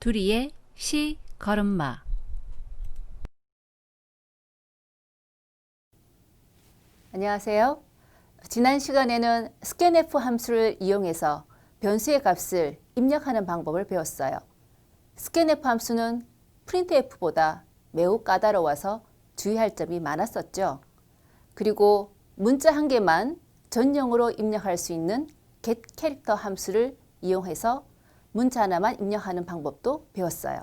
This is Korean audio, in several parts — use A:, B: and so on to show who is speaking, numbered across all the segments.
A: 두리의 시 걸음마.
B: 안녕하세요. 지난 시간에는 scanf 함수를 이용해서 변수의 값을 입력하는 방법을 배웠어요. scanf 함수는 printf보다 매우 까다로워서 주의할 점이 많았었죠. 그리고 문자 한 개만 전용으로 입력할 수 있는 getCharacter 함수를 이용해서 문자 하나만 입력하는 방법도 배웠어요.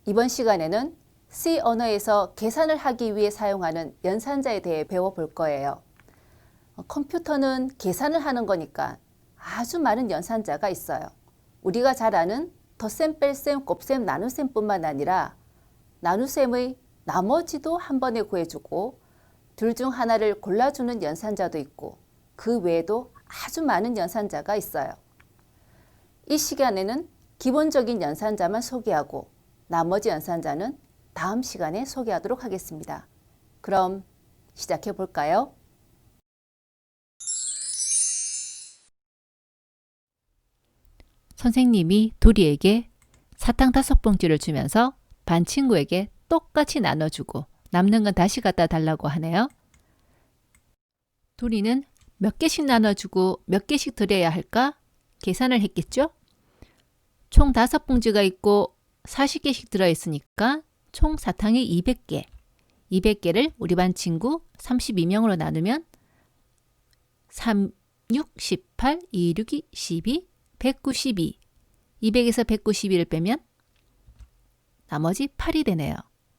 B: 이번 시간에는 C 언어에서 계산을 하기 위해 사용하는 연산자에 대해 배워볼 거예요. 컴퓨터는 계산을 하는 거니까 아주 많은 연산자가 있어요. 우리가 잘 아는 덧셈, 뺄셈, 곱셈, 나눗셈뿐만 아니라 나눗셈의 나머지도 한 번에 구해주고 둘 중 하나를 골라주는 연산자도 있고 그 외에도 아주 많은 연산자가 있어요. 이 시간에는 기본적인 연산자만 소개하고 나머지 연산자는 다음 시간에 소개하도록 하겠습니다. 그럼 시작해 볼까요?
A: 선생님이 두리에게 사탕 5봉지를 주면서 반 친구에게 똑같이 나눠주고 남는 건 다시 갖다 달라고 하네요. 두리는 몇 개씩 나눠주고 몇 개씩 드려야 할까? 계산을 했겠죠? 총 5봉지가 있고 40개씩 들어있으니까 총 사탕이 200개. 200개를 우리 반 친구 32명으로 나누면 3, 6, 18, 2, 6, 2, 12, 192. 200에서 192를 빼면 나머지 8이 되네요.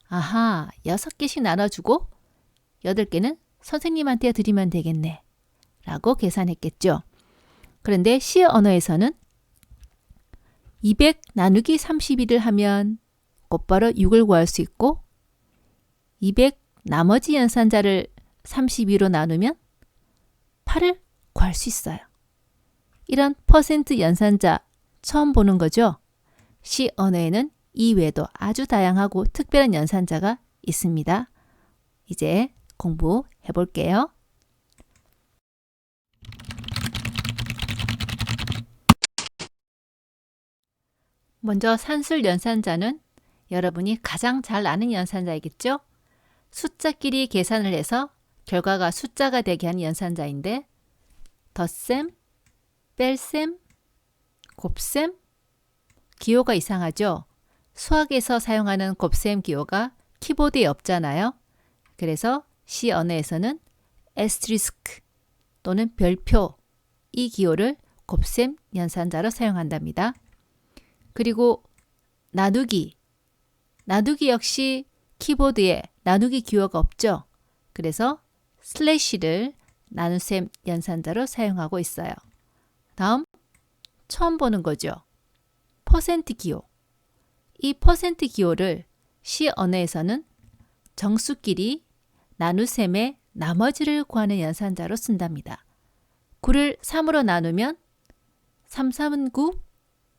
A: 아하, 6개씩 나눠주고 8개는 선생님한테 드리면 되겠네. 라고 계산했겠죠. 그런데 C 언어에서는 200 나누기 32를 하면 곧바로 6을 구할 수 있고 200 나머지 연산자를 32로 나누면 8을 구할 수 있어요. 이런 퍼센트 연산자 처음 보는 거죠. C 언어에는 이 외에도 아주 다양하고 특별한 연산자가 있습니다. 이제 공부해 볼게요. 먼저 산술 연산자는 여러분이 가장 잘 아는 연산자이겠죠? 숫자끼리 계산을 해서 결과가 숫자가 되게 하는 연산자인데 덧셈, 뺄셈, 곱셈, 기호가 이상하죠? 수학에서 사용하는 곱셈 기호가 키보드에 없잖아요. 그래서 C 언어에서는 에스트리스크 또는 별표 이 기호를 곱셈 연산자로 사용한답니다. 그리고 나누기 역시 키보드에 나누기 기호가 없죠. 그래서 슬래시를 나눗셈 연산자로 사용하고 있어요. 다음 처음 보는 거죠. 퍼센트 기호. 이 퍼센트 기호를 C 언어에서는 정수끼리 나눗셈의 나머지를 구하는 연산자로 쓴답니다. 9를 3으로 나누면 3, 3은 9,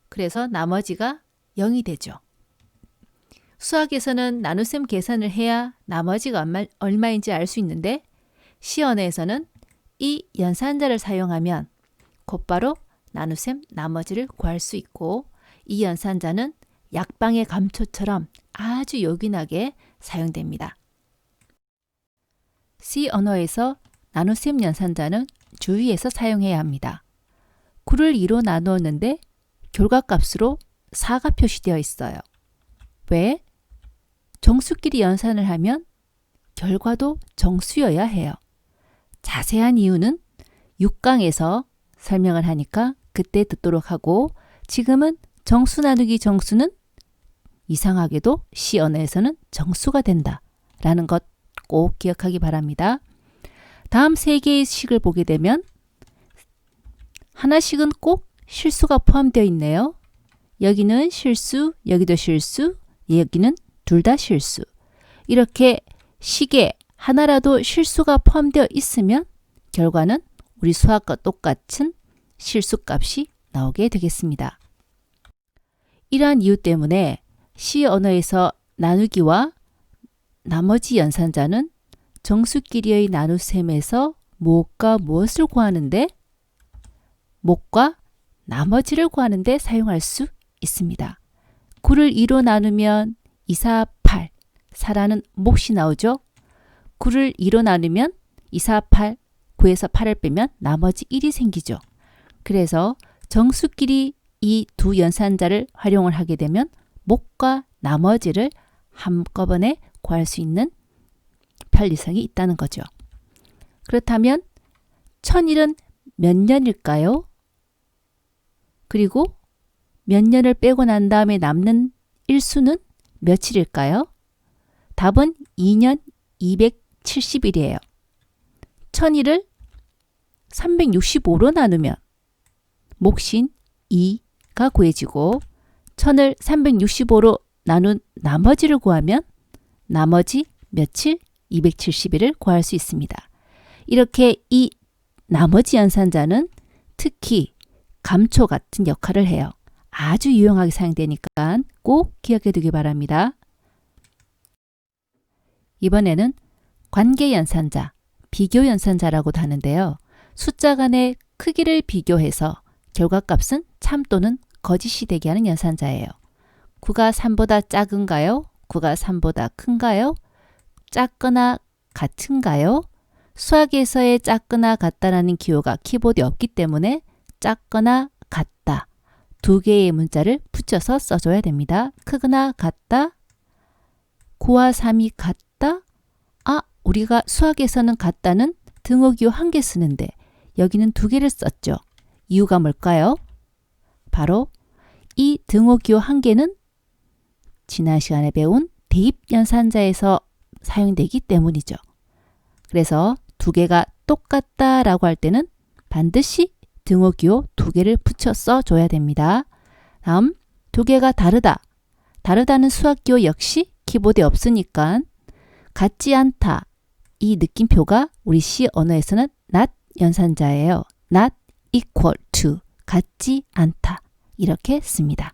A: 그래서 나머지가 0이 되죠. 수학에서는 나눗셈 계산을 해야 나머지가 얼마인지 알 수 있는데 C 언어에서는 이 연산자를 사용하면 곧바로 나눗셈 나머지를 구할 수 있고 이 연산자는 약방의 감초처럼 아주 요긴하게 사용됩니다. C 언어에서 나눗셈 연산자는 주의해서 사용해야 합니다. 9를 2로 나누었는데 결과값으로 4가 표시되어 있어요. 왜? 정수끼리 연산을 하면 결과도 정수여야 해요. 자세한 이유는 6강에서 설명을 하니까 그때 듣도록 하고 지금은 정수 나누기 정수는 이상하게도 C 언어에서는 정수가 된다 라는 것 꼭 기억하기 바랍니다. 다음 3개의 식을 보게 되면 하나씩은 꼭 실수가 포함되어 있네요. 여기는 실수, 여기도 실수, 여기는 둘 다 실수. 이렇게 식에 하나라도 실수가 포함되어 있으면 결과는 우리 수학과 똑같은 실수값이 나오게 되겠습니다. 이러한 이유 때문에 C 언어에서 나누기와 나머지 연산자는 정수끼리의 나눗셈에서 무엇과 무엇을 구하는데 무엇과 나머지를 구하는데 사용할 수 있습니다. 9를 2로 나누면 2, 4, 8. 4라는 몫이 나오죠. 9를 2로 나누면 2, 4, 8. 9에서 8을 빼면 나머지 1이 생기죠. 그래서 정수끼리 이 두 연산자를 활용을 하게 되면 몫과 나머지를 한꺼번에 구할 수 있는 편리성이 있다는 거죠. 그렇다면 1001은 몇 년일까요? 그리고 몇 년을 빼고 난 다음에 남는 일수는 며칠일까요? 답은 2년 270일이에요. 1001을 365로 나누면 몫인 2가 구해지고 1000을 365로 나눈 나머지를 구하면 나머지 며칠 270일을 구할 수 있습니다. 이렇게 이 나머지 연산자는 특히 감초 같은 역할을 해요. 아주 유용하게 사용되니까 꼭 기억해 두기 바랍니다. 이번에는 관계연산자, 비교연산자라고도 하는데요. 숫자 간의 크기를 비교해서 결과값은 참 또는 거짓이 되게 하는 연산자예요. 9가 3보다 작은가요? 9가 3보다 큰가요? 작거나 같은가요? 수학에서의 작거나 같다라는 기호가 키보드에 없기 때문에 작거나 같다. 두 개의 문자를 붙여서 써줘야 됩니다. 크거나 같다. 9와 3이 같다. 우리가 수학에서는 같다는 등호기호 1개 쓰는데 여기는 2개를 썼죠. 이유가 뭘까요? 바로 이 등호기호 1개는 지난 시간에 배운 대입연산자에서 사용되기 때문이죠. 그래서 2개가 똑같다라고 할 때는 반드시 등호기호 2개를 붙여 써줘야 됩니다. 다음 2개가 다르다. 다르다는 수학기호 역시 키보드에 없으니까 같지 않다. 이 느낌표가 우리 C 언어에서는 not 연산자예요. not equal to, 같지 않다. 이렇게 씁니다.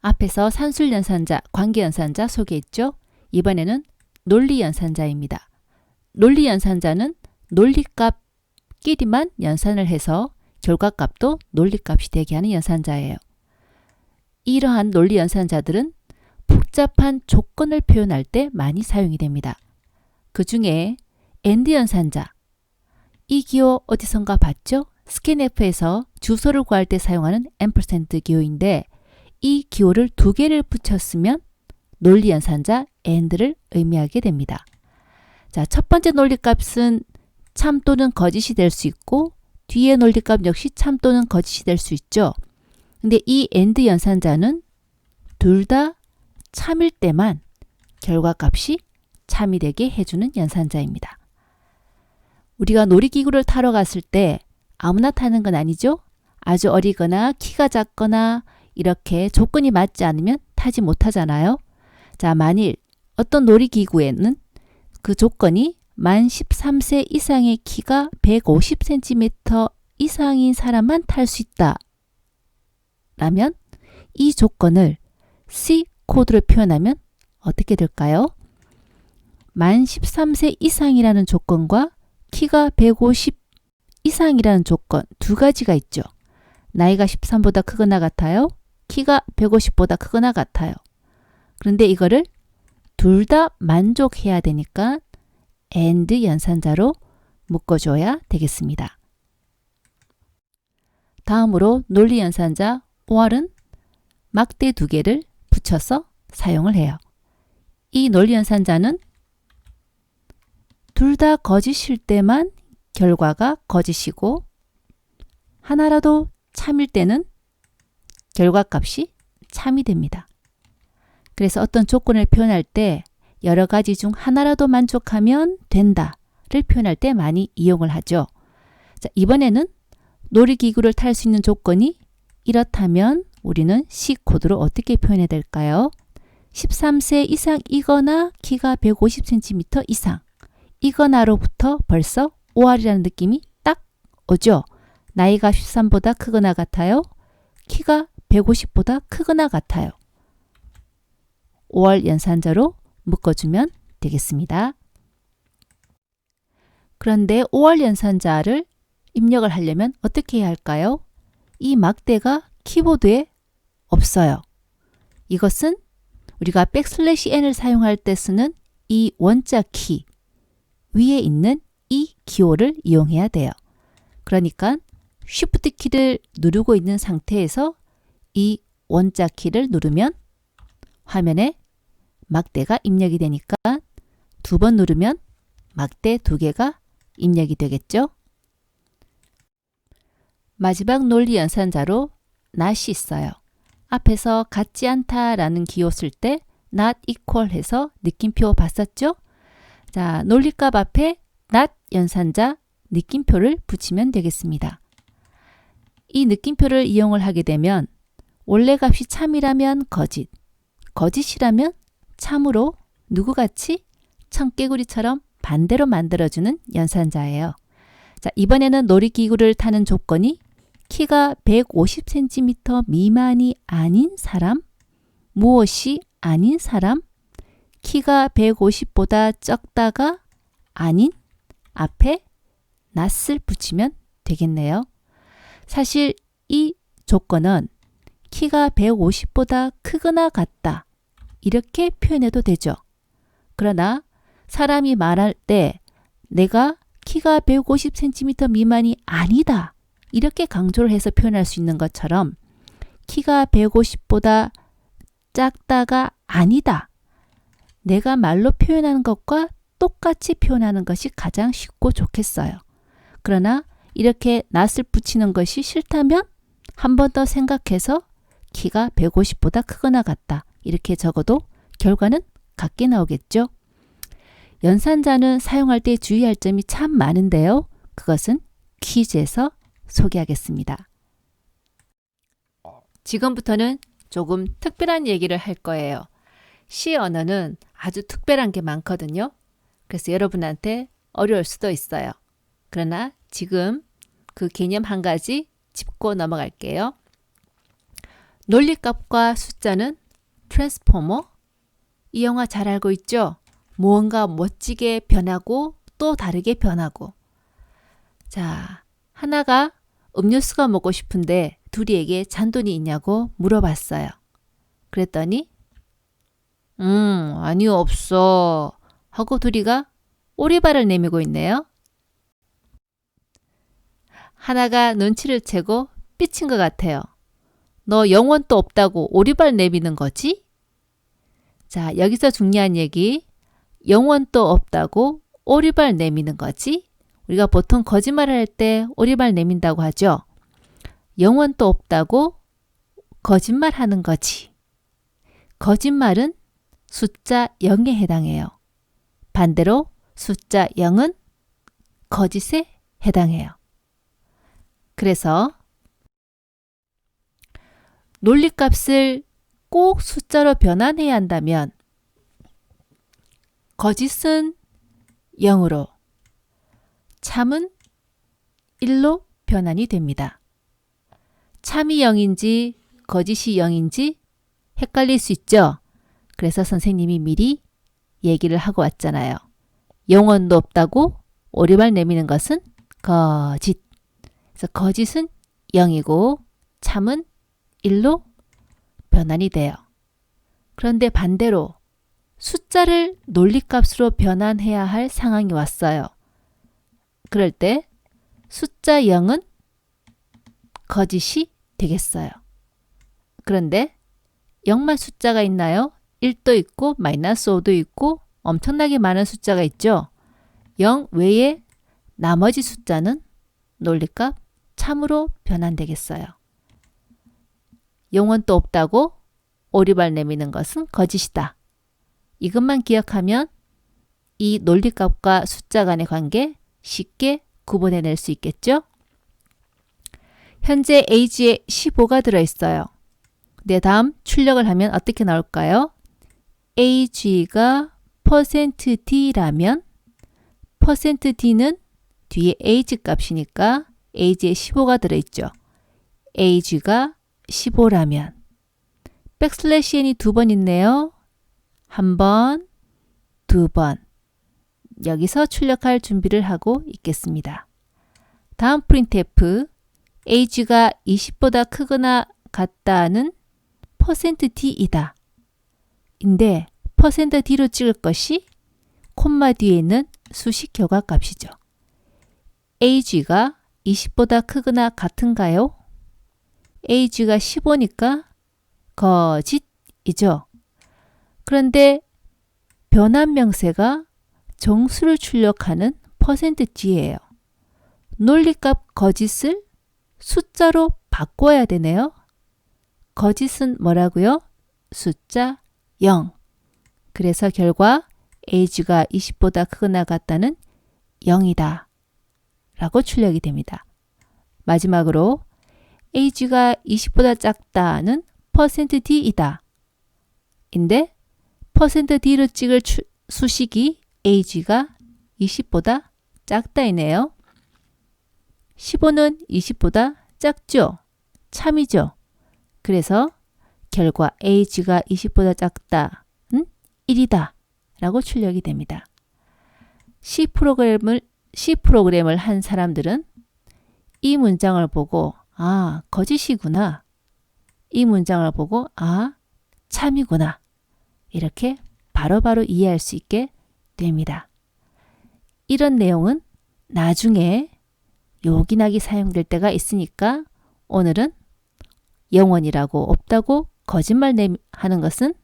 A: 앞에서 산술연산자, 관계연산자 소개했죠? 이번에는 논리연산자입니다. 논리연산자는 논리값끼리만 연산을 해서 결과값도 논리값이 되게 하는 연산자예요. 이러한 논리연산자들은 복잡한 조건을 표현할 때 많이 사용이 됩니다. 그 중에 AND 연산자, 이 기호 어디선가 봤죠? 스캔F에서 주소를 구할 때 사용하는 앰퍼센드 기호인데 이 기호를 2개를 붙였으면 논리연산자 AND를 의미하게 됩니다. 자, 첫 번째 논리값은 참 또는 거짓이 될 수 있고 뒤에 논리값 역시 참 또는 거짓이 될 수 있죠. 근데 이 AND 연산자는 둘 다 참일 때만 결과값이 참이 되게 해주는 연산자입니다. 우리가 놀이기구를 타러 갔을 때 아무나 타는 건 아니죠? 아주 어리거나 키가 작거나 이렇게 조건이 맞지 않으면 타지 못하잖아요. 자, 만일 어떤 놀이기구에는 그 조건이 만 13세 이상의 키가 150cm 이상인 사람만 탈 수 있다. 라면 이 조건을 C 코드로 표현하면 어떻게 될까요? 만 13세 이상이라는 조건과 키가 150 이상이라는 조건 두 가지가 있죠. 나이가 13보다 크거나 같아요. 키가 150보다 크거나 같아요. 그런데 이거를 둘 다 만족해야 되니까 AND 연산자로 묶어줘야 되겠습니다. 다음으로 논리연산자 OR은 막대 2개를 붙여서 사용을 해요. 이 논리연산자는 둘 다 거짓일 때만 결과가 거짓이고 하나라도 참일 때는 결과값이 참이 됩니다. 그래서 어떤 조건을 표현할 때 여러 가지 중 하나라도 만족하면 된다를 표현할 때 많이 이용을 하죠. 자, 이번에는 놀이기구를 탈 수 있는 조건이 이렇다면 우리는 C 코드로 어떻게 표현해야 될까요? 13세 이상이거나 키가 150cm 이상 이거나로부터 벌써 OR이라는 느낌이 딱 오죠. 나이가 13보다 크거나 같아요. 키가 150보다 크거나 같아요. OR 연산자로 묶어주면 되겠습니다. 그런데 OR 연산자를 입력을 하려면 어떻게 해야 할까요? 이 막대가 키보드에 없어요. 이것은 우리가 백슬래시 n을 사용할 때 쓰는 이 원자 키 위에 있는 이 기호를 이용해야 돼요. 그러니까 Shift 키를 누르고 있는 상태에서 이 원자 키를 누르면 화면에 막대가 입력이 되니까 2번 누르면 막대 2개가 입력이 되겠죠. 마지막 논리 연산자로 not이 있어요. 앞에서 같지 않다라는 기호 쓸 때 not equal 해서 느낌표 봤었죠? 자, 논리값 앞에 not 연산자 느낌표를 붙이면 되겠습니다. 이 느낌표를 이용을 하게 되면 원래 값이 참이라면 거짓, 거짓이라면 참으로 누구같이 청개구리처럼 반대로 만들어주는 연산자예요. 자, 이번에는 놀이기구를 타는 조건이 키가 150cm 미만이 아닌 사람, 무엇이 아닌 사람, 키가 150보다 적다가 아닌 앞에 not을 붙이면 되겠네요. 사실 이 조건은 키가 150보다 크거나 같다 이렇게 표현해도 되죠. 그러나 사람이 말할 때 내가 키가 150cm 미만이 아니다 이렇게 강조를 해서 표현할 수 있는 것처럼 키가 150보다 작다가 아니다. 내가 말로 표현하는 것과 똑같이 표현하는 것이 가장 쉽고 좋겠어요. 그러나 이렇게 not을 붙이는 것이 싫다면 한 번 더 생각해서 키가 150보다 크거나 같다. 이렇게 적어도 결과는 같게 나오겠죠. 연산자는 사용할 때 주의할 점이 참 많은데요. 그것은 퀴즈에서 소개하겠습니다. 지금부터는 조금 특별한 얘기를 할 거예요. C 언어는 아주 특별한 게 많거든요. 그래서 여러분한테 어려울 수도 있어요. 그러나 지금 그 개념 한 가지 짚고 넘어갈게요. 논리값과 숫자는 트랜스포머. 이 영화 잘 알고 있죠? 무언가 멋지게 변하고 또 다르게 변하고. 자, 하나가 음료수가 먹고 싶은데 둘이에게 잔돈이 있냐고 물어봤어요. 그랬더니 아니요 없어 하고 둘이가 오리발을 내밀고 있네요. 하나가 눈치를 채고 삐친 것 같아요. 너 영혼도 없다고 오리발 내미는 거지? 자, 여기서 중요한 얘기. 영혼도 없다고 오리발 내미는 거지? 우리가 보통 거짓말을 할 때 오리발 내민다고 하죠. 영혼도 없다고 거짓말하는 거지. 거짓말은 숫자 0에 해당해요. 반대로 숫자 0은 거짓에 해당해요. 그래서 논리값을 꼭 숫자로 변환해야 한다면 거짓은 0으로, 참은 1로 변환이 됩니다. 참이 0인지 거짓이 0인지 헷갈릴 수 있죠. 그래서 선생님이 미리 얘기를 하고 왔잖아요. 영혼도 없다고 오리발 내미는 것은 거짓. 그래서 거짓은 0이고 참은 1로 변환이 돼요. 그런데 반대로 숫자를 논리값으로 변환해야 할 상황이 왔어요. 그럴 때 숫자 0은 거짓이 되겠어요. 그런데 0만 숫자가 있나요? 1도 있고 마이너스 5도 있고 엄청나게 많은 숫자가 있죠. 0 외에 나머지 숫자는 논리값 참으로 변환되겠어요. 영혼도 없다고 오리발 내미는 것은 거짓이다. 이것만 기억하면 이 논리값과 숫자 간의 관계 쉽게 구분해낼 수 있겠죠? 현재 age에 15가 들어있어요. 네, 다음 출력을 하면 어떻게 나올까요? age가 %d라면 %d는 뒤에 age 값이니까 age에 15가 들어있죠. age가 15라면 백슬래시 n이 2번 있네요. 1번, 2번. 여기서 출력할 준비를 하고 있겠습니다. 다음 printf age가 20보다 크거나 같다는 %d이다. 인데 %d로 찍을 것이 콤마 뒤에 있는 수식 결과값이죠. age가 20보다 크거나 같은가요? age가 15니까 거짓이죠. 그런데 변환 명세가 정수를 출력하는 %d예요. 논리값 거짓을 숫자로 바꿔야 되네요. 거짓은 뭐라고요? 숫자 0. 그래서 결과 age가 20보다 크거나 같다는 0이다 라고 출력이 됩니다. 마지막으로 age가 20보다 작다는 %d이다. 인데 %d로 찍을 수식이 age가 20보다 작다이네요. 15는 20보다 작죠? 참이죠? 그래서 결과 age가 20보다 작다는 1이다 라고 출력이 됩니다. C 프로그램을 한 사람들은 이 문장을 보고 아, 거짓이구나. 이 문장을 보고 아, 참이구나. 이렇게 바로바로 이해할 수 있게 됩니다. 이런 내용은 나중에 요긴하게 사용될 때가 있으니까 오늘은 영원이라고 없다고 거짓말 하는 것은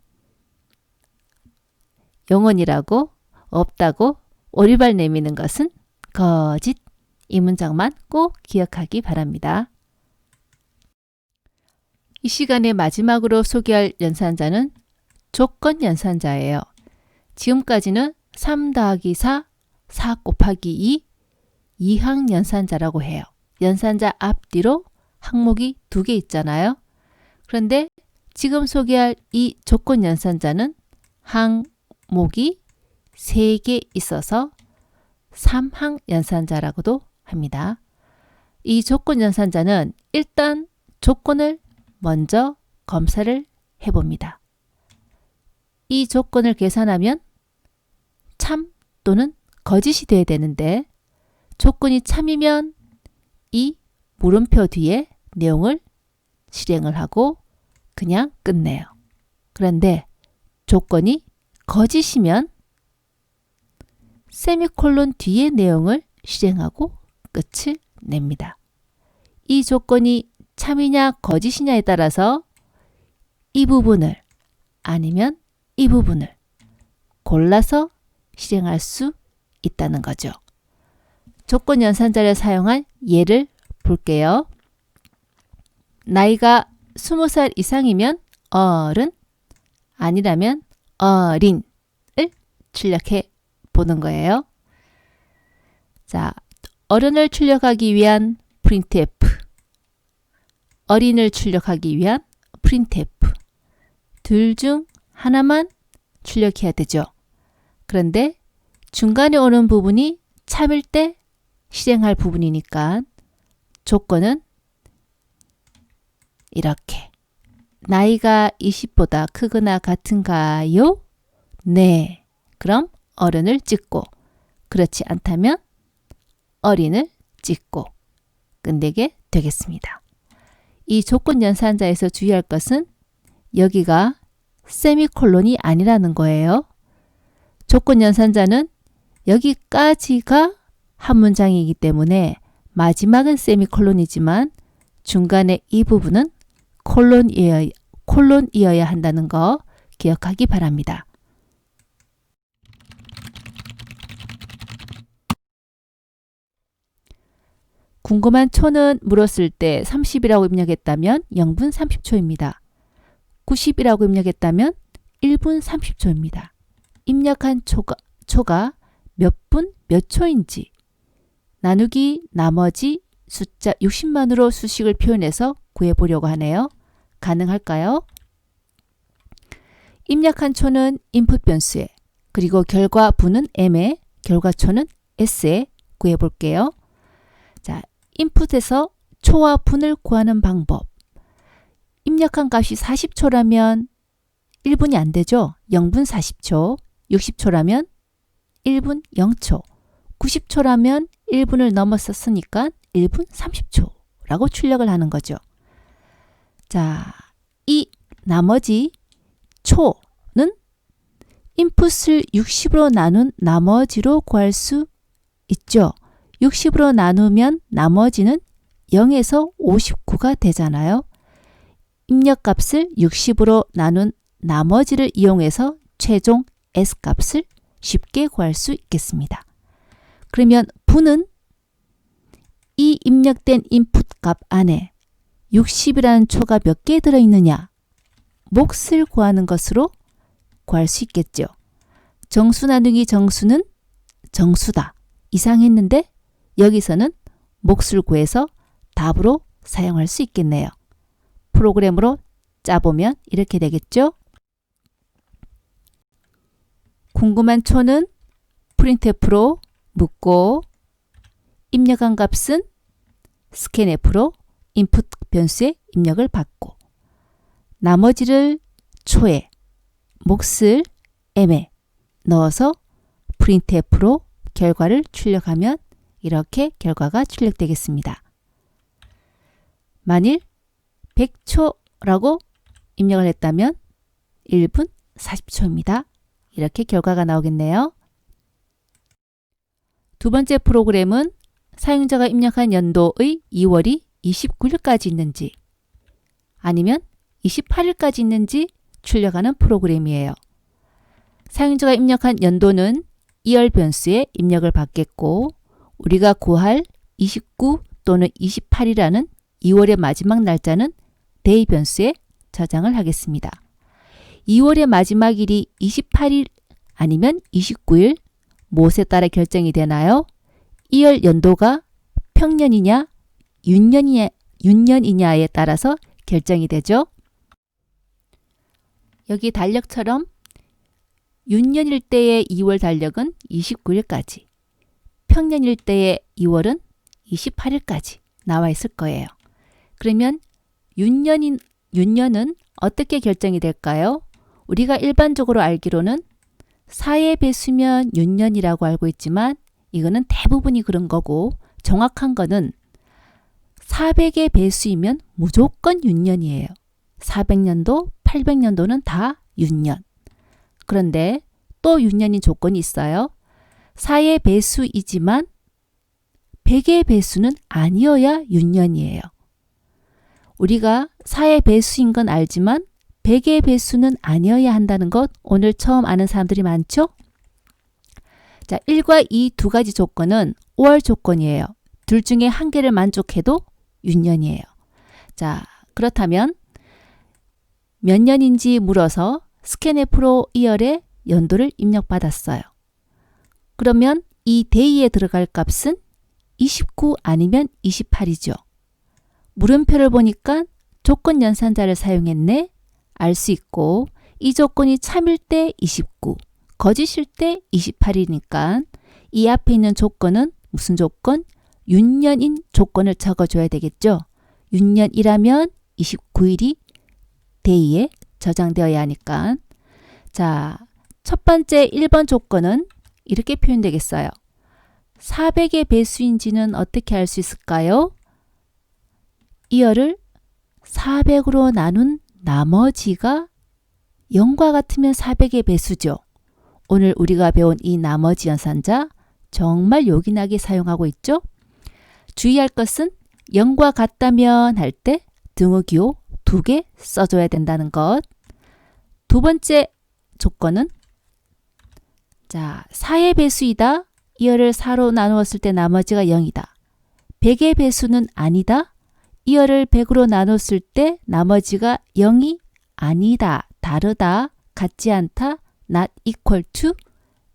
A: 영원이라고 없다고 오리발 내미는 것은 거짓. 이 문장만 꼭 기억하기 바랍니다. 이 시간에 마지막으로 소개할 연산자는 조건 연산자예요. 지금까지는 3 더하기 4, 4 곱하기 2, 이항 연산자라고 해요. 연산자 앞뒤로 항목이 2개 있잖아요. 그런데 지금 소개할 이 조건 연산자는 항목이 3개 있어서 3항 연산자라고도 합니다. 이 조건 연산자는 일단 조건을 먼저 검사를 해봅니다. 이 조건을 계산하면 참 또는 거짓이 돼야 되는데 조건이 참이면 이 물음표 뒤에 내용을 실행을 하고 그냥 끝내요. 그런데 조건이 거짓이면 세미콜론 뒤에 내용을 실행하고 끝을 냅니다. 이 조건이 참이냐 거짓이냐에 따라서 이 부분을 아니면 이 부분을 골라서 실행할 수 있다는 거죠. 조건 연산자를 사용한 예를 볼게요. 나이가 20살 이상이면 어른, 아니라면 어린을 출력해 보는 거예요. 자, 어른을 출력하기 위한 printf, 어린을 출력하기 위한 printf. 둘 중 하나만 출력해야 되죠. 그런데 중간에 오는 부분이 참일 때 실행할 부분이니까 조건은 이렇게 나이가 20보다 크거나 같은가요? 네. 그럼 어른을 찍고 그렇지 않다면 어린을 찍고 끝내게 되겠습니다. 이 조건 연산자에서 주의할 것은 여기가 세미콜론이 아니라는 거예요. 조건 연산자는 여기까지가 한 문장이기 때문에 마지막은 세미콜론이지만 중간에 이 부분은 콜론이어야 한다는 거 기억하기 바랍니다. 궁금한 초는 물었을 때 30이라고 입력했다면 0분 30초입니다. 90이라고 입력했다면 1분 30초입니다. 입력한 초가 몇 분 몇 초인지 나누기 나머지 숫자 60만으로 수식을 표현해서 구해보려고 하네요. 가능할까요? 입력한 초는 인풋 변수에 그리고 결과 분은 m에 결과초는 s에 구해볼게요. 자, 인풋에서 초와 분을 구하는 방법. 입력한 값이 40초라면 1분이 안 되죠. 0분 40초, 60초라면 1분 0초, 90초라면 1분을 넘었었으니까 1분 라고 출력을 하는 거죠. 자, 이 나머지 초는 인풋을 60으로 나눈 나머지로 구할 수 있죠. 60으로 나누면 나머지는 0에서 59가 되잖아요. 입력값을 60으로 나눈 나머지를 이용해서 최종 S값을 쉽게 구할 수 있겠습니다. 그러면 분은 이 입력된 인풋 값 안에 60이라는 초가 몇 개 들어있느냐? 몫을 구하는 것으로 구할 수 있겠죠. 정수 나누기 정수는 정수다. 이상했는데 여기서는 몫을 구해서 답으로 사용할 수 있겠네요. 프로그램으로 짜보면 이렇게 되겠죠. 궁금한 초는 printf로 묻고 입력한 값은 scanf로 인풋 변수에 입력을 받고 나머지를 초에 몫을 m에 넣어서 printf로 결과를 출력하면 이렇게 결과가 출력되겠습니다. 만일 100초라고 입력을 했다면 1분 40초입니다. 이렇게 결과가 나오겠네요. 두 번째 프로그램은 사용자가 입력한 연도의 2월이 29일까지 있는지 아니면 28일까지 있는지 출력하는 프로그램이에요. 사용자가 입력한 연도는 2월 변수에 입력을 받겠고 우리가 구할 29 또는 28이라는 2월의 마지막 날짜는 day 변수에 저장을 하겠습니다. 2월의 마지막 일이 28일 아니면 29일 무엇에 따라 결정이 되나요? 2월 연도가 평년이냐 윤년이냐에 따라서 결정이 되죠. 여기 달력처럼 윤년일 때의 2월 달력은 29일까지, 평년일 때의 2월은 28일까지 나와 있을 거예요. 그러면 윤년은 어떻게 결정이 될까요? 우리가 일반적으로 알기로는 4의 배수면 윤년이라고 알고 있지만 이거는 대부분이 그런 거고 정확한 거는 400의 배수이면 무조건 윤년이에요. 400년도, 800년도는 다 윤년. 그런데 또 윤년인 조건이 있어요. 4의 배수이지만 100의 배수는 아니어야 윤년이에요. 우리가 4의 배수인 건 알지만 100의 배수는 아니어야 한다는 것 오늘 처음 아는 사람들이 많죠? 자, 1과 2 두 가지 조건은 5월 조건이에요. 둘 중에 한 개를 만족해도 윤년이에요. 자, 그렇다면 몇 년인지 물어서 스캔F로 2월에 연도를 입력받았어요. 그러면 이 day에 들어갈 값은 29 아니면 28이죠. 물음표를 보니까 조건 연산자를 사용했네. 알 수 있고 이 조건이 참일 때 29, 거짓일 때 28이니까 이 앞에 있는 조건은 무슨 조건? 윤년인 조건을 적어줘야 되겠죠. 윤년이라면 29일이 day에 저장되어야 하니까. 자, 첫 번째 1번 조건은 이렇게 표현되겠어요. 400의 배수인지는 어떻게 알 수 있을까요? 2월을 400으로 나눈 나머지가 0과 같으면 400의 배수죠. 오늘 우리가 배운 이 나머지 연산자 정말 요긴하게 사용하고 있죠. 주의할 것은 0과 같다면 할 때 등호기호 2개 써줘야 된다는 것. 두 번째 조건은 자, 4의 배수이다. 2월을 4로 나누었을 때 나머지가 0이다. 100의 배수는 아니다. 2월을 100으로 나눴을 때 나머지가 0이 아니다, 다르다, 같지 않다, not equal to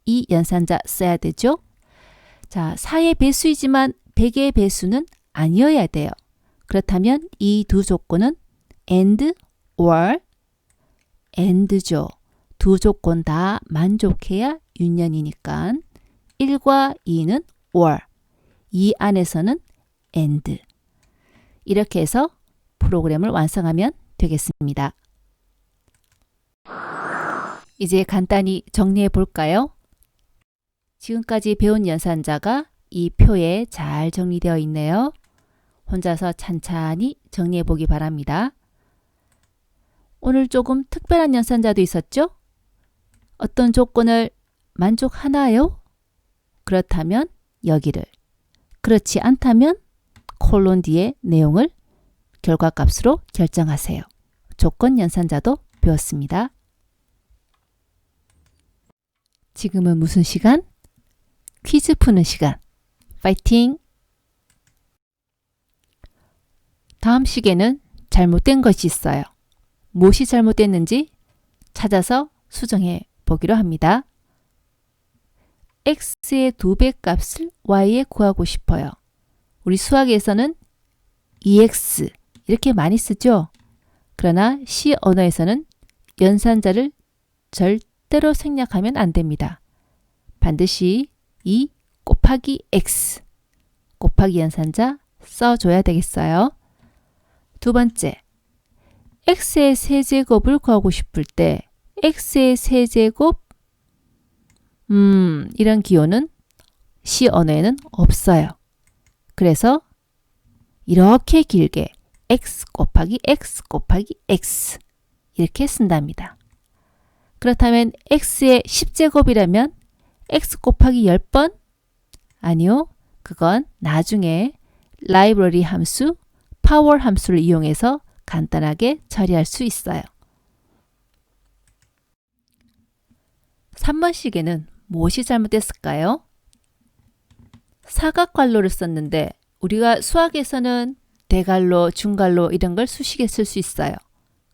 A: 이 연산자 써야 되죠. 자, 4의 배수이지만 100의 배수는 아니어야 돼요. 그렇다면 이 두 조건은 and or and죠. 두 조건 다 만족해야 윤년이니까 1과 2는 or, 2 안에서는 and. 이렇게 해서 프로그램을 완성하면 되겠습니다. 이제 간단히 정리해 볼까요? 지금까지 배운 연산자가 이 표에 잘 정리되어 있네요. 혼자서 찬찬히 정리해 보기 바랍니다. 오늘 조금 특별한 연산자도 있었죠? 어떤 조건을 만족하나요? 그렇다면 여기를, 그렇지 않다면 콜론 뒤에 내용을 결과값으로 결정하세요. 조건 연산자도 배웠습니다. 지금은 무슨 시간? 퀴즈 푸는 시간. 파이팅! 다음 시계는 잘못된 것이 있어요. 무엇이 잘못됐는지 찾아서 수정해 보기로 합니다. x의 2배 값을 y에 구하고 싶어요. 우리 수학에서는 EX 이렇게 많이 쓰죠. 그러나 C 언어에서는 연산자를 절대로 생략하면 안 됩니다. 반드시 2 곱하기 X 곱하기 연산자 써줘야 되겠어요. 두 번째, x의 세제곱을 구하고 싶을 때 x의 세제곱 이런 기호는 C 언어에는 없어요. 그래서 이렇게 길게 x 곱하기 x 곱하기 x 이렇게 쓴답니다. 그렇다면 x의 10제곱이라면 x 곱하기 10번? 아니요. 그건 나중에 라이브러리 함수, 파워 함수를 이용해서 간단하게 처리할 수 있어요. 3번 시계는 무엇이 잘못됐을까요? 사각괄로를 썼는데 우리가 수학에서는 대괄로, 중괄로 이런 걸 수식에 쓸 수 있어요.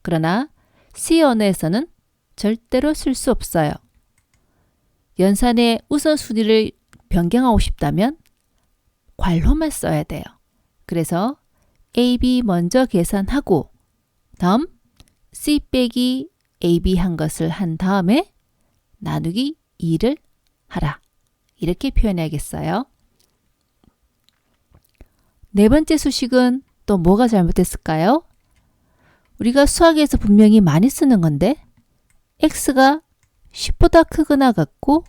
A: 그러나 C 언어에서는 절대로 쓸 수 없어요. 연산의 우선순위를 변경하고 싶다면 괄호만 써야 돼요. 그래서 AB 먼저 계산하고 다음 C 빼기 AB 한 것을 한 다음에 나누기 2를 하라. 이렇게 표현해야겠어요. 네 번째 수식은 또 뭐가 잘못됐을까요? 우리가 수학에서 분명히 많이 쓰는 건데 x가 10보다 크거나 같고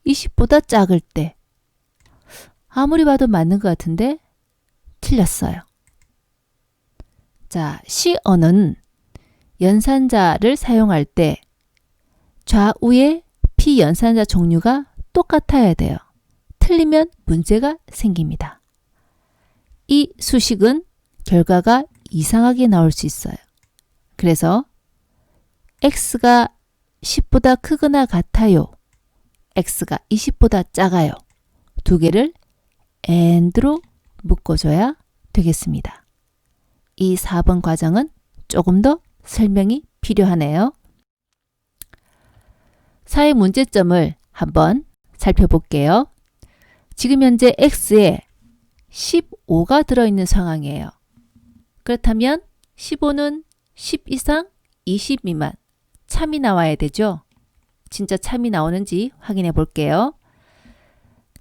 A: 20보다 작을 때 아무리 봐도 맞는 것 같은데 틀렸어요. 자, C 언어는 연산자를 사용할 때 좌우의 피연산자 종류가 똑같아야 돼요. 틀리면 문제가 생깁니다. 이 수식은 결과가 이상하게 나올 수 있어요. 그래서 x가 10보다 크거나 같아요. x가 20보다 작아요. 두 개를 and로 묶어줘야 되겠습니다. 이 4번 과정은 조금 더 설명이 필요하네요. 사회 문제점을 한번 살펴볼게요. 지금 현재 x에 15가 들어있는 상황이에요. 그렇다면 15는 10 이상 20 미만 참이 나와야 되죠. 진짜 참이 나오는지 확인해 볼게요.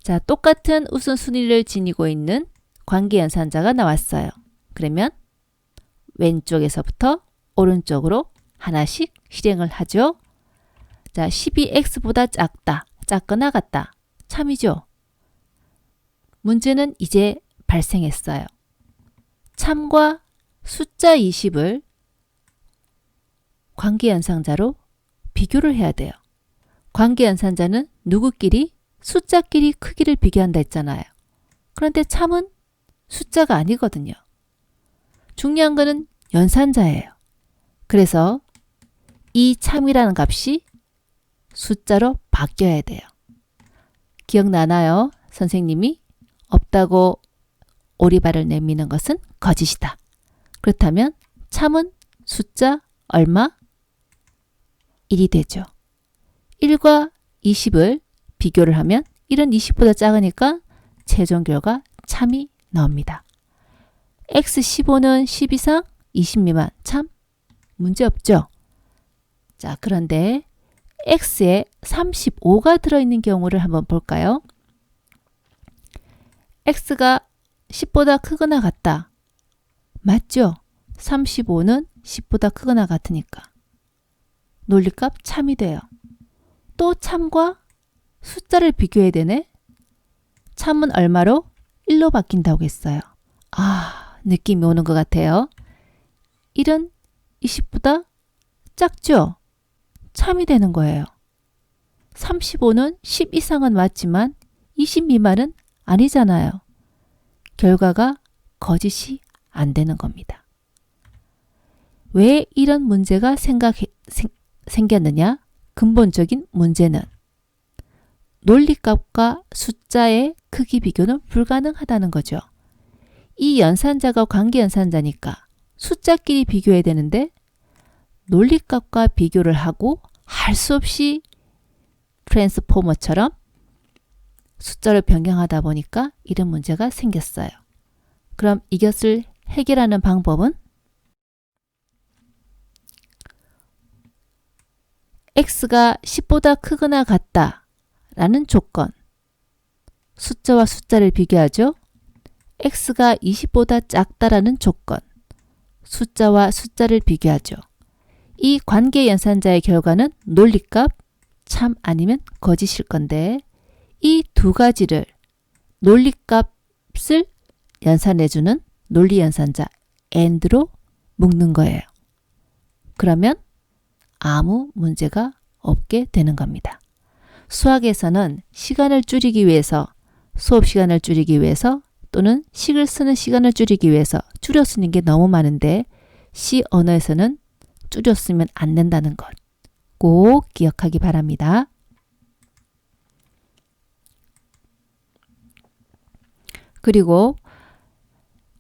A: 자, 똑같은 우선순위를 지니고 있는 관계연산자가 나왔어요. 그러면 왼쪽에서부터 오른쪽으로 하나씩 실행을 하죠. 자, 12x보다 작다, 작거나 같다. 참이죠. 문제는 이제 발생했어요. 참과 숫자 20을 관계연산자로 비교를 해야 돼요. 관계연산자는 누구끼리? 숫자끼리 크기를 비교한다 했잖아요. 그런데 참은 숫자가 아니거든요. 중요한 거는 연산자예요. 그래서 이 참이라는 값이 숫자로 바뀌어야 돼요. 기억나나요? 선생님이 없다고 오리발을 내미는 것은 거짓이다. 그렇다면 참은 숫자 얼마? 1이 되죠. 1과 20을 비교를 하면 1은 20보다 작으니까 최종 결과 참이 나옵니다. x15는 10 이상 20 미만 참 문제 없죠. 자, 그런데 x에 35가 들어있는 경우를 한번 볼까요? x가 10보다 크거나 같다. 맞죠? 35는 10보다 크거나 같으니까. 논리값 참이 돼요. 또 참과 숫자를 비교해야 되네. 참은 얼마로? 1로 바뀐다고 했어요. 아, 느낌이 오는 것 같아요. 1은 20보다 작죠? 참이 되는 거예요. 35는 10 이상은 맞지만 20 미만은 아니잖아요. 결과가 거짓이 안 되는 겁니다. 왜 이런 문제가 생겼느냐? 근본적인 문제는 논리값과 숫자의 크기 비교는 불가능하다는 거죠. 이 연산자가 관계연산자니까 숫자끼리 비교해야 되는데 논리값과 비교를 하고 할 수 없이 트랜스포머처럼 숫자를 변경하다 보니까 이런 문제가 생겼어요. 그럼 이것을 해결하는 방법은 x가 10보다 크거나 같다 라는 조건. 숫자와 숫자를 비교하죠. x가 20보다 작다라는 조건. 숫자와 숫자를 비교하죠. 이 관계 연산자의 결과는 논리값, 참 아니면 거짓일 건데 이 두 가지를 논리값을 연산해주는 논리연산자 AND로 묶는 거예요. 그러면 아무 문제가 없게 되는 겁니다. 수학에서는 시간을 줄이기 위해서, 수업 시간을 줄이기 위해서 또는 식을 쓰는 시간을 줄이기 위해서 줄여 쓰는 게 너무 많은데 C 언어에서는 줄여 쓰면 안 된다는 것 꼭 기억하기 바랍니다. 그리고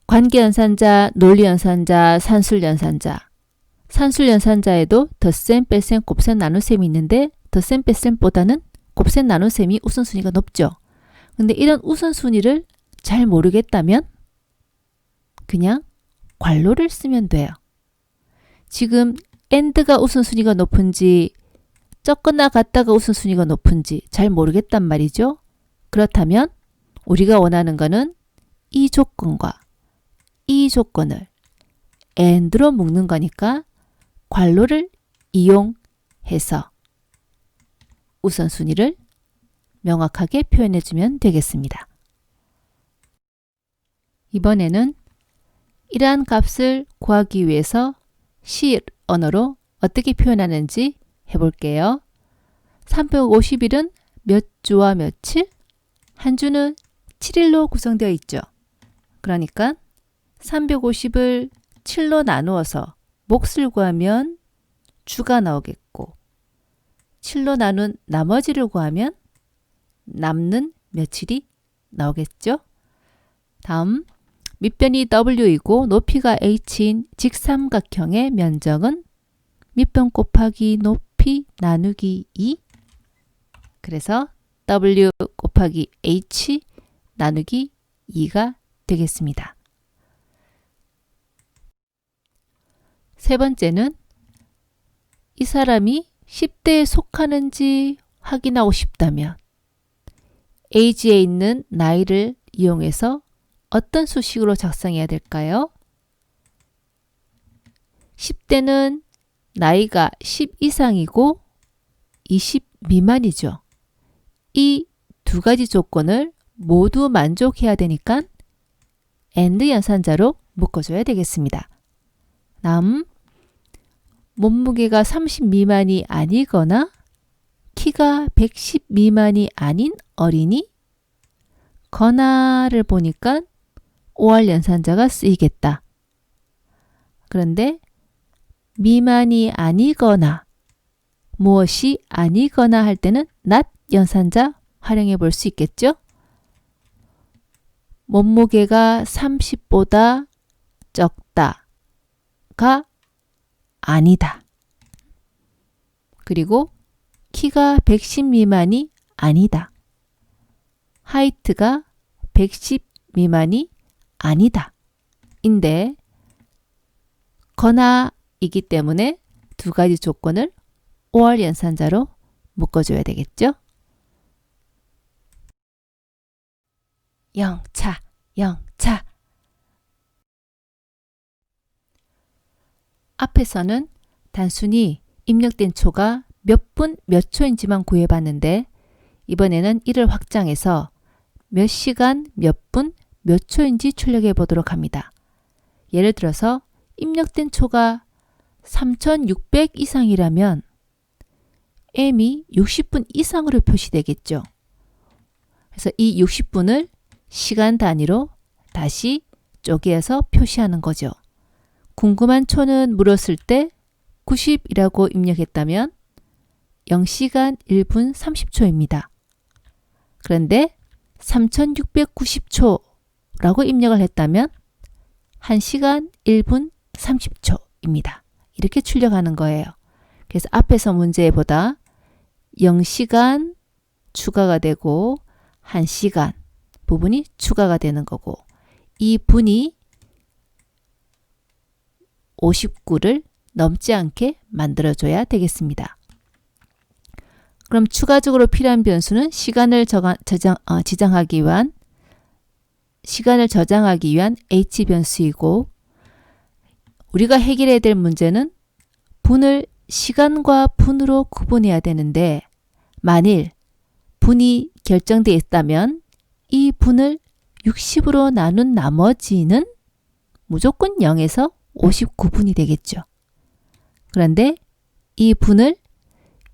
A: 관계연산자, 논리연산자, 산술연산자. 산술연산자에도 덧셈, 뺄셈, 곱셈, 나눗셈이 있는데 덧셈, 뺄셈보다는 곱셈, 나눗셈이 우선순위가 높죠. 근데 이런 우선순위를 잘 모르겠다면 그냥 괄호를 쓰면 돼요. 지금 AND가 우선순위가 높은지 적거나 같다가 우선순위가 높은지 잘 모르겠단 말이죠. 그렇다면 우리가 원하는 거는 이 조건과 이 조건을 AND로 묶는 거니까 괄호를 이용해서 우선순위를 명확하게 표현해 주면 되겠습니다. 이번에는 이러한 값을 구하기 위해서 C 언어로 어떻게 표현하는지 해볼게요. 350일은 몇 주와 며칠? 한 주는 7일로 구성되어 있죠. 그러니까 350을 7로 나누어서 몫을 구하면 주가 나오겠고 7로 나눈 나머지를 구하면 남는 며칠이 나오겠죠. 다음 밑변이 W이고 높이가 H인 직삼각형의 면적은 밑변 곱하기 높이 나누기 2. 그래서 W 곱하기 H 나누기 2가 되겠습니다. 세 번째는 이 사람이 10대에 속하는지 확인하고 싶다면 A지에 있는 나이를 이용해서 어떤 수식으로 작성해야 될까요? 10대는 나이가 10 이상이고 20 미만이죠. 이 두 가지 조건을 모두 만족해야 되니까 AND 연산자로 묶어줘야 되겠습니다. 다음, 몸무게가 30 미만이 아니거나 키가 110 미만이 아닌 어린이 거나를 보니까 OR 연산자가 쓰이겠다. 그런데 미만이 아니거나 무엇이 아니거나 할 때는 not 연산자 활용해 볼 수 있겠죠? 몸무게가 30보다 적다가 아니다. 그리고 키가 110 미만이 아니다. 하이트가 110 미만이 아니다. 인데 거나이기 때문에 두 가지 조건을 OR 연산자로 묶어줘야 되겠죠? 영차, 영차. 앞에서는 단순히 입력된 초가 몇 분, 몇 초인지만 구해봤는데 이번에는 이를 확장해서 몇 시간, 몇 분, 몇 초인지 출력해 보도록 합니다. 예를 들어서 입력된 초가 3600 이상이라면 M이 60분 이상으로 표시되겠죠. 그래서 이 60분을 시간 단위로 다시 쪼개서 표시하는 거죠. 궁금한 초는 물었을 때 90이라고 입력했다면 0시간 1분 30초입니다. 그런데 3690초라고 입력을 했다면 1시간 1분 30초입니다. 이렇게 출력하는 거예요. 그래서 앞에서 문제보다 0시간 추가가 되고 1시간 부분이 추가가 되는 거고 이 분이 59를 넘지 않게 만들어줘야 되겠습니다. 그럼 추가적으로 필요한 변수는 시간을 저장하기 위한 h 변수이고 우리가 해결해야 될 문제는 분을 시간과 분으로 구분해야 되는데 만일 분이 결정되어 있다면 이 분을 60으로 나눈 나머지는 무조건 0에서 59분이 되겠죠. 그런데 이 분을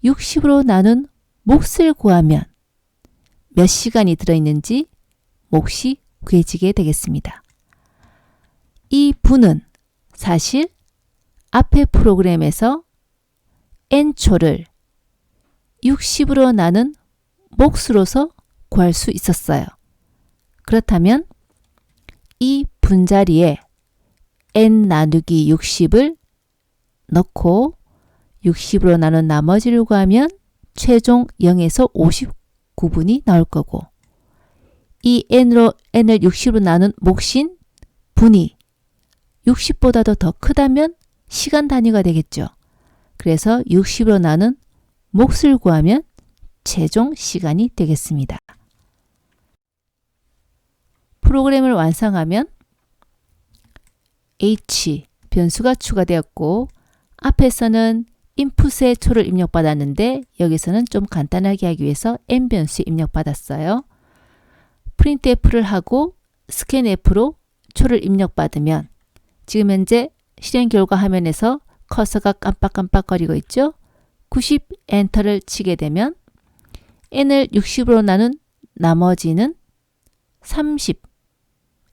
A: 60으로 나눈 몫을 구하면 몇 시간이 들어있는지 몫이 구해지게 되겠습니다. 이 분은 사실 앞에 프로그램에서 n초를 60으로 나눈 몫으로서 구할 수 있었어요. 그렇다면 이 분자리에 n 나누기 60을 넣고 60으로 나눈 나머지를 구하면 최종 0에서 59분이 나올 거고 이 n을 60으로 나눈 몫인 분이 60보다도 더 크다면 시간 단위가 되겠죠. 그래서 60으로 나눈 몫을 구하면 최종 시간이 되겠습니다. 프로그램을 완성하면 h 변수가 추가되었고 앞에서는 인풋의 초를 입력받았는데 여기서는 좀 간단하게 하기 위해서 n 변수 입력받았어요. printf를 하고 scanf로 초를 입력받으면 지금 현재 실행 결과 화면에서 커서가 깜빡깜빡거리고 있죠. 90 엔터를 치게 되면 n을 60으로 나눈 나머지는 30,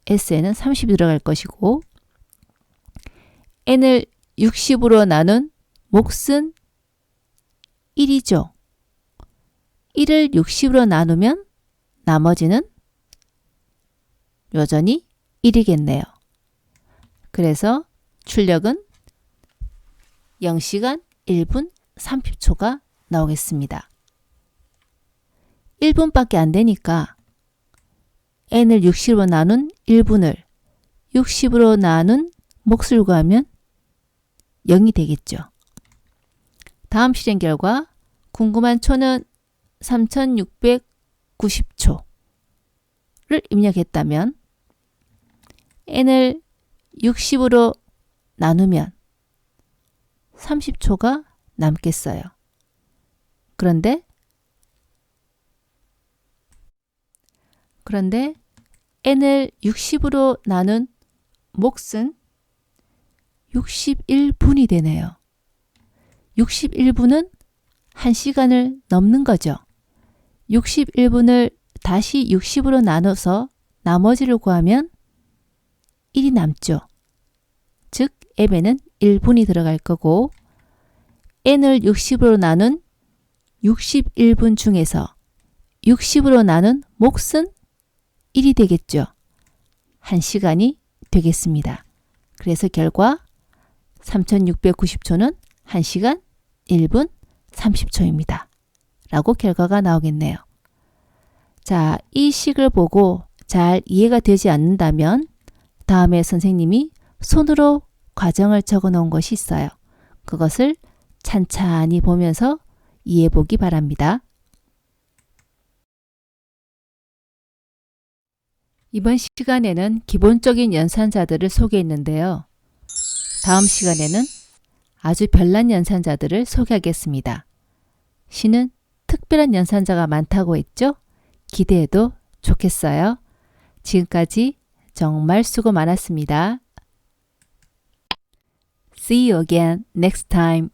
A: s에는 30이 들어갈 것이고 n을 60으로 나눈 몫은 1이죠. 1을 60으로 나누면 나머지는 여전히 1이겠네요. 그래서 출력은 0시간 1분 30초가 나오겠습니다. 1분밖에 안 되니까 n을 60으로 나눈 1분을 60으로 나눈 몫을 구하면 0이 되겠죠. 다음 실행 결과 궁금한 초는 3690초를 입력했다면 n을 60으로 나누면 30초가 남겠어요. 그런데 n을 60으로 나눈 몫은 61분이 되네요. 61분은 1시간을 넘는 거죠. 61분을 다시 60으로 나눠서 나머지를 구하면 1이 남죠. 즉 앱에는 1분이 들어갈 거고 n을 60으로 나눈 61분 중에서 60으로 나눈 몫은 1이 되겠죠. 1시간이 되겠습니다. 그래서 결과 3690초는 1시간 1분 30초입니다. 라고 결과가 나오겠네요. 자, 이 식을 보고 잘 이해가 되지 않는다면 다음에 선생님이 손으로 과정을 적어 놓은 것이 있어요. 그것을 찬찬히 보면서 이해해 보기 바랍니다. 이번 시간에는 기본적인 연산자들을 소개했는데요. 다음 시간에는 아주 별난 연산자들을 소개하겠습니다. 시는 특별한 연산자가 많다고 했죠? 기대해도 좋겠어요. 지금까지 정말 수고 많았습니다. See you again next time.